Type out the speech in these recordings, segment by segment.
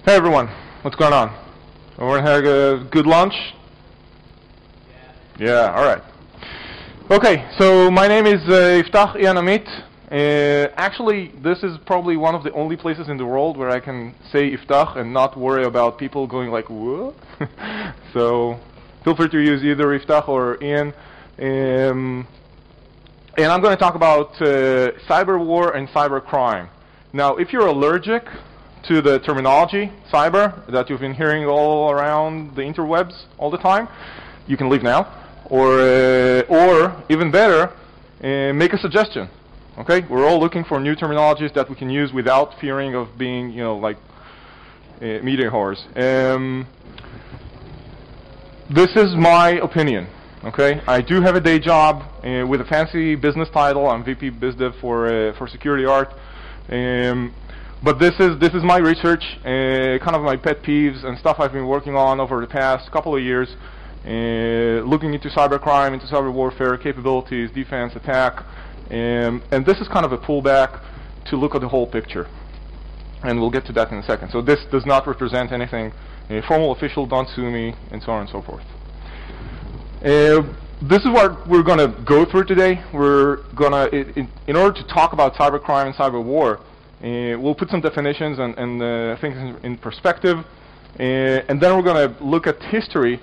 Hey everyone, what's going on? Everyone had a good lunch? Yeah, alright. Okay, so my name is Iftach and Amit. Actually, this is probably one of the only places in the world where I can say Iftach and not worry about people going like, what? So, feel free to use either Iftach or Ian. And I'm going to talk about CyberWar and cybercrime. Now, if you're allergic to the terminology, cyber, that you've been hearing all around the interwebs all the time, you can leave now. Or even better, make a suggestion. Okay, we're all looking for new terminologies that we can use without fearing of being, like media whores. This is my opinion. Okay, I do have a day job with a fancy business title. I'm VP BizDev for Security Art. But this is my research, kind of my pet peeves and stuff I've been working on over the past couple of years, looking into cybercrime, into cyber warfare capabilities, defense, attack, and this is kind of a pullback to look at the whole picture. And we'll get to that in a second. So this does not represent anything formal, official, don't sue me, and so on and so forth. This is what we're going to go through today. We're going to, in order to talk about cybercrime and cyberwar, we'll put some definitions and things in perspective, and then we're going to look at history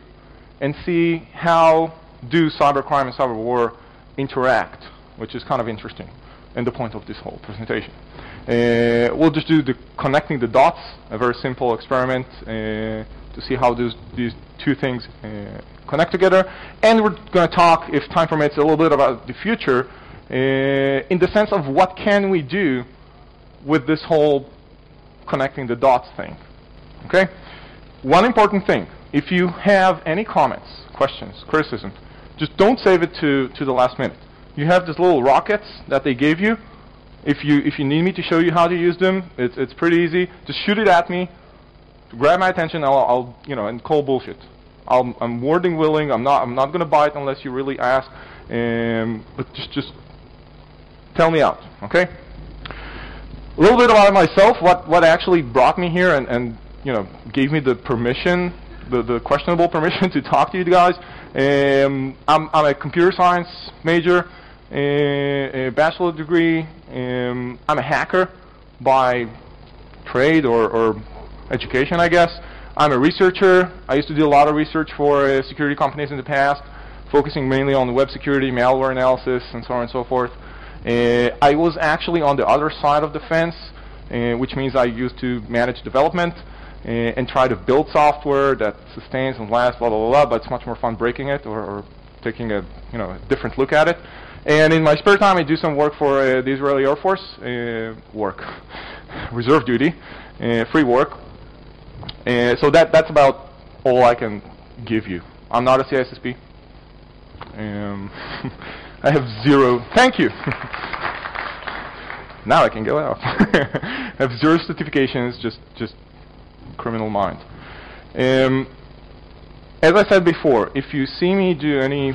and see how do cybercrime and cyberwar interact, which is kind of interesting, and the point of this whole presentation. We'll just do the connecting the dots, a very simple experiment to see how these two things connect together, and we're going to talk, if time permits, a little bit about the future in the sense of what can we do with this whole connecting the dots thing. Okay? One important thing, if you have any comments, questions, criticism, just don't save it to the last minute. You have these little rockets that they gave you. If you need me to show you how to use them, it's pretty easy. Just shoot it at me, grab my attention. I'll and call bullshit. I'm more than willing. I'm not going to bite unless you really ask. But just tell me out, okay? A little bit about myself. What actually brought me here and gave me the permission, the questionable permission to talk to you guys. I'm a computer science major, a bachelor degree. I'm a hacker by trade or education, I guess. I'm a researcher. I used to do a lot of research for security companies in the past, focusing mainly on web security, malware analysis, and so on and so forth. I was actually on the other side of the fence, which means I used to manage development and try to build software that sustains and lasts, blah, blah, blah, blah, but it's much more fun breaking it or taking a different look at it. And in my spare time, I do some work for the Israeli Air Force, reserve duty, free work. So that's about all I can give you. I'm not a CISSP. I have zero. Thank you. Now I can go out. I have zero certifications, just criminal mind. As I said before, if you see me do any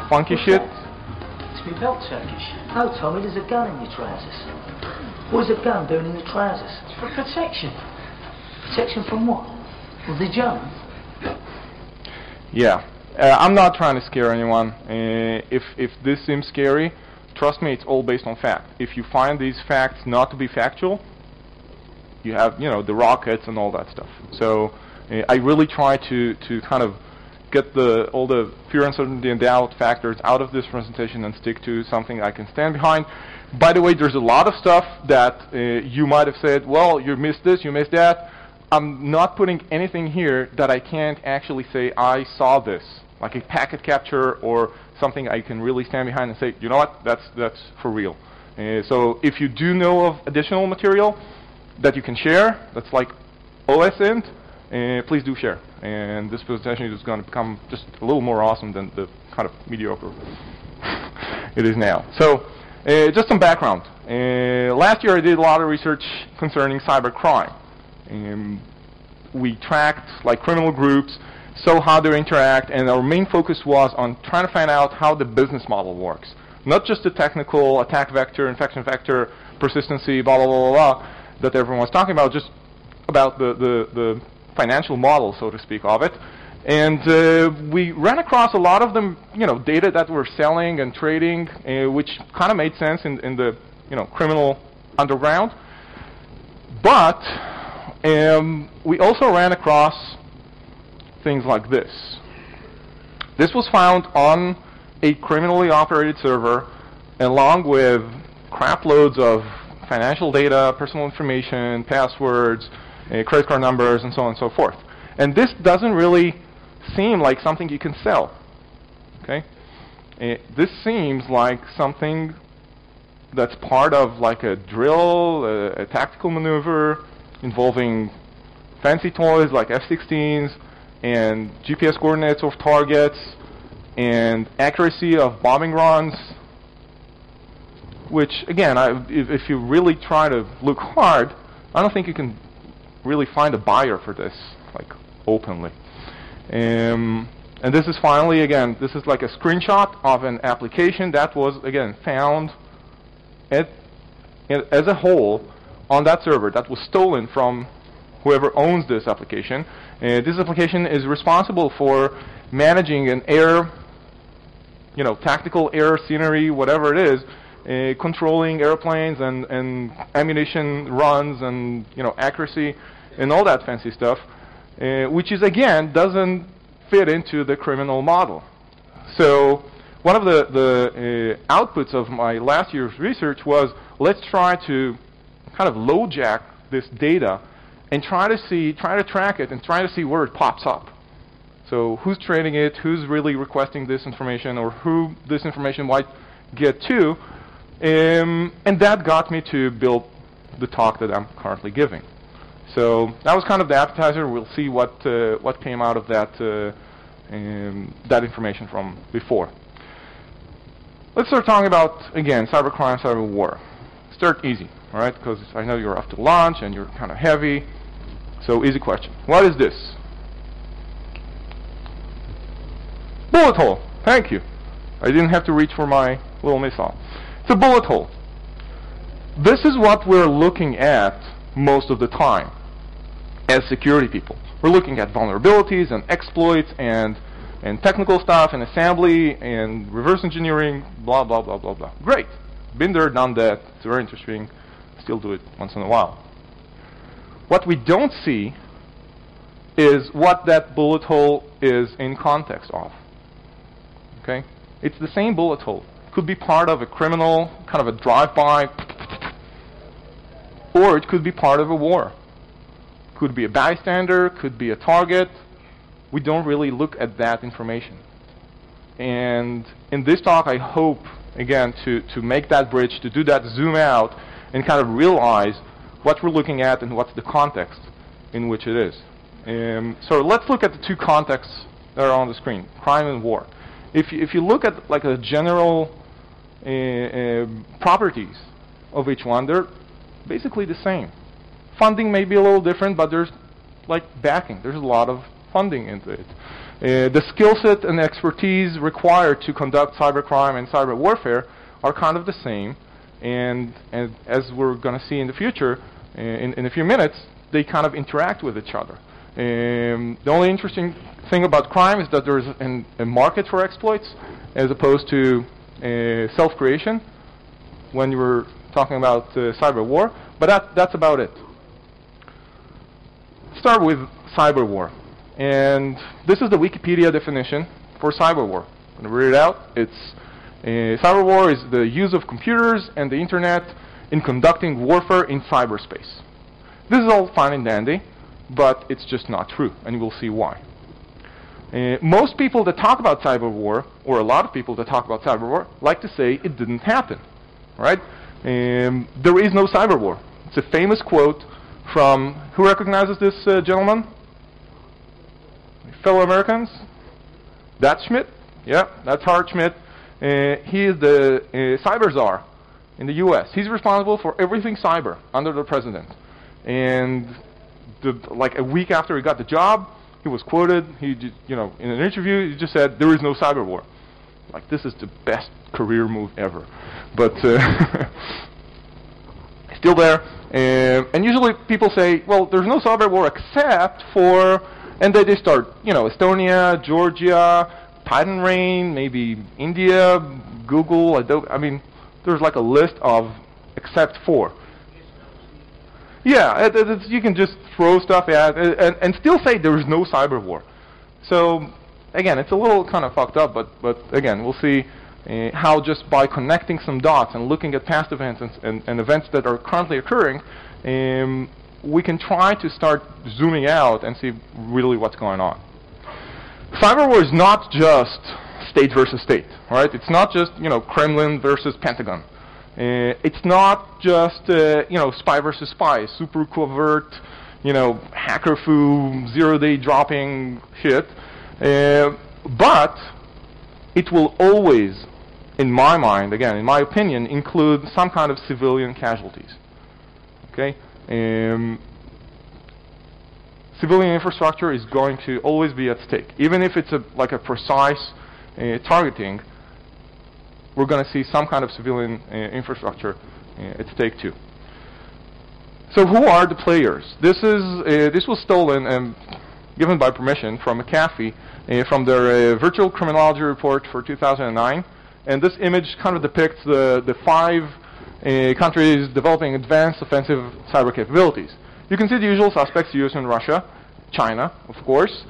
funky shit. It's been belt Turkish. Oh, Tommy, there's a gun in your trousers. What's a gun doing in your trousers? It's for protection. Protection from what? Well, the German? Yeah. I'm not trying to scare anyone. If this seems scary, trust me, it's all based on fact. If you find these facts not to be factual, you have, the rockets and all that stuff. So I really try to kind of get all the fear, uncertainty, and doubt factors out of this presentation and stick to something I can stand behind. By the way, there's a lot of stuff that you might have said, well, you missed this, you missed that. I'm not putting anything here that I can't actually say I saw this, like a packet capture or something I can really stand behind and say, you know what, that's for real. So if you do know of additional material that you can share, that's like OSINT, please do share. And this presentation is going to become just a little more awesome than the kind of mediocre it is now. So just some background. Last year I did a lot of research concerning cybercrime. We tracked like criminal groups, saw how they interact, and our main focus was on trying to find out how the business model works. Not just the technical attack vector, infection vector, persistency, blah, blah, blah, blah, blah, that everyone was talking about, just about the financial model, so to speak, of it. And we ran across a lot of them, data that were selling and trading, which kind of made sense in the, criminal underground. But we also ran across things like this. This was found on a criminally operated server, along with crap loads of financial data, personal information, passwords, credit card numbers, and so on and so forth. And this doesn't really seem like something you can sell. Okay? This seems like something that's part of like a drill, a tactical maneuver involving fancy toys like F-16s and GPS coordinates of targets and accuracy of bombing runs, which again, if you really try to look hard, I don't think you can really find a buyer for this, like openly. And this is finally, again, this is like a screenshot of an application that was, again, found as a whole on that server that was stolen from whoever owns this application. This application is responsible for managing an air, tactical air scenery, whatever it is, controlling airplanes and ammunition runs and, accuracy and all that fancy stuff, which is, again, doesn't fit into the criminal model. So one of the outputs of my last year's research was, let's try to kind of LoJack this data and try to track it and try to see where it pops up. So who's trading it, who's really requesting this information, or who this information might get to, and that got me to build the talk that I'm currently giving. So that was kind of the appetizer. We'll see what came out of that that information from before. Let's start talking about, again, cybercrime, cyberwar. Start easy, all right? Because I know you're after lunch and you're kind of heavy. So easy question. What is this? Bullet hole. Thank you. I didn't have to reach for my little missile. It's a bullet hole. This is what we're looking at most of the time as security people. We're looking at vulnerabilities and exploits and technical stuff and assembly and reverse engineering, blah, blah, blah, blah, blah. Great. Been there, done that. It's very interesting. Still do it once in a while. What we don't see is what that bullet hole is in context of. Okay? It's the same bullet hole. Could be part of a criminal, kind of a drive-by, or it could be part of a war. Could be a bystander, could be a target. We don't really look at that information. And in this talk, I hope, again, to make that bridge, to do that zoom out, and kind of realize what we're looking at and what's the context in which it is. So let's look at the two contexts that are on the screen, crime and war. If you look at like the general properties of each one, they're basically the same. Funding may be a little different, but there's like backing. There's a lot of funding into it. The skill set and expertise required to conduct cybercrime and cyberwarfare are kind of the same. And as we're going to see in the future, in a few minutes, they kind of interact with each other. The only interesting thing about crime is that there's a market for exploits as opposed to self-creation when you were talking about cyberwar, but that's about it. Start with cyberwar. And this is the Wikipedia definition for cyberwar. I'm going to read it out. It's cyberwar is the use of computers and the internet in conducting warfare in cyberspace. This is all fine and dandy, but it's just not true, and we'll see why. Most people that talk about cyberwar, or a lot of people that talk about cyberwar, like to say it didn't happen, right? There is no cyberwar. It's a famous quote from, who recognizes this gentleman? Fellow Americans? That's Schmidt? Yeah, that's Howard Schmidt. He is the cyber czar in the US. He's responsible for everything cyber under the president. And like a week after he got the job, he was quoted, in an interview, he just said, there is no cyber war. Like, this is the best career move ever. But still there. And usually people say, well, there's no cyber war except for, and they start, Estonia, Georgia, Python Rain, maybe India, Google, Adobe. I mean, there's like a list of except for. Yeah, you can just throw stuff at it and still say there is no cyber war. So again, it's a little kind of fucked up, but again, we'll see how just by connecting some dots and looking at past events and events that are currently occurring, we can try to start zooming out and see really what's going on. Cyber war is not just state versus state, right? It's not just Kremlin versus Pentagon. It's not just spy versus spy, super covert, hacker foo, zero-day dropping shit. But it will always, in my mind, again, in my opinion, include some kind of civilian casualties. Okay, civilian infrastructure is going to always be at stake, even if it's like a precise targeting. We're going to see some kind of civilian infrastructure at stake too. So who are the players? This was stolen and given by permission from McAfee from their virtual criminology report for 2009. And this image kind of depicts the 5 countries developing advanced offensive cyber capabilities. You can see the usual suspects: US and Russia, China, of course,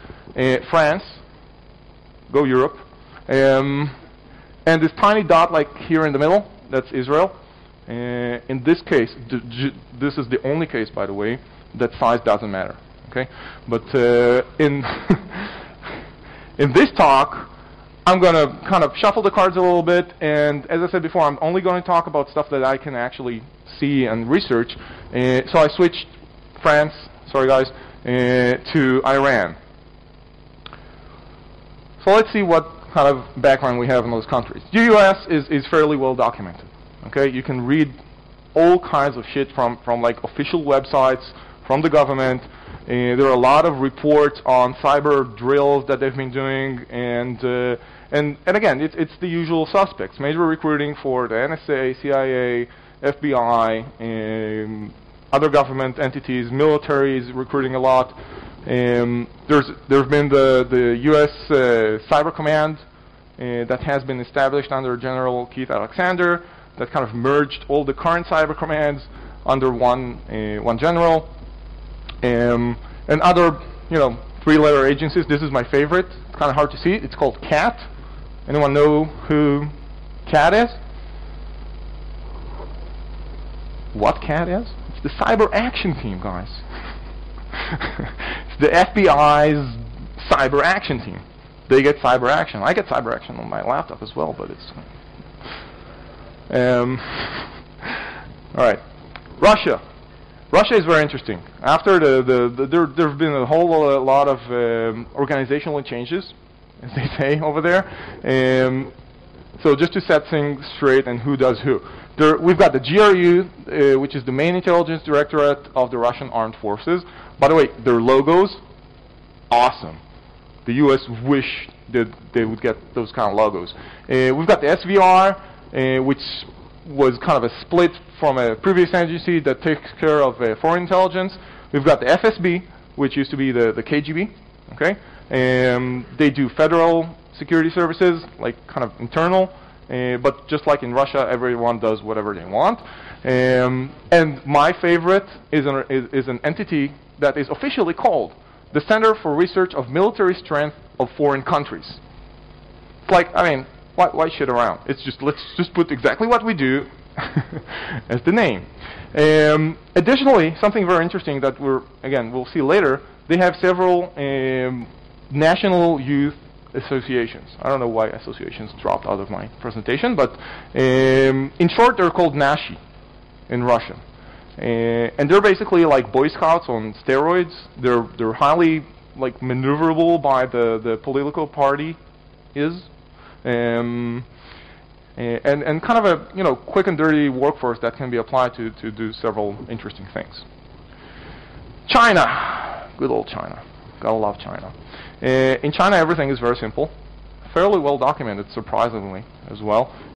France, go Europe, and this tiny dot like here in the middle, that's Israel. In this case, this is the only case, by the way, that size doesn't matter. Okay, but in in this talk, I'm going to kind of shuffle the cards a little bit, and as I said before, I'm only going to talk about stuff that I can actually see and research. So I switched France, sorry guys, to Iran. So let's see what kind of background we have in those countries. The US is fairly well documented. Okay, you can read all kinds of shit from like official websites, from the government. There are a lot of reports on cyber drills that they've been doing, and again, it's the usual suspects: major recruiting for the NSA, CIA, FBI, other government entities, militaries recruiting a lot. There's been the U.S. Cyber Command that has been established under General Keith Alexander, that kind of merged all the current cyber commands under one general. And other, 3-letter agencies. This is my favorite. It's kind of hard to see. It's called CAT. Anyone know who CAT is? What CAT is? It's the Cyber Action Team, guys. It's the FBI's Cyber Action Team. They get cyber action. I get cyber action on my laptop as well, but it's... all right. Russia. Russia is very interesting. After there have been a whole lot of organizational changes, as they say over there. So just to set things straight and who does who. We've got the GRU, which is the main intelligence directorate of the Russian armed forces. By the way, their logos, awesome. The U.S. wish that they would get those kind of logos. We've got the SVR, which was kind of a split from a previous agency that takes care of foreign intelligence. We've got the FSB, which used to be the KGB. Okay, they do federal security services, like kind of internal, but just like in Russia, everyone does whatever they want. And my favorite is an entity that is officially called the Center for Research of Military Strength of Foreign Countries. It's like, I mean, why shit around? It's just, let's just put exactly what we do as the name. Additionally, something very interesting that we'll see later, they have several national youth associations. I don't know why associations dropped out of my presentation, but in short, they're called Nashi in Russian. And they're basically like Boy Scouts on steroids. They're highly like maneuverable by the political party is, and kind of a quick and dirty workforce that can be applied to do several interesting things. China, good old China. Gotta love China. In China, everything is very simple, fairly well documented, surprisingly as well.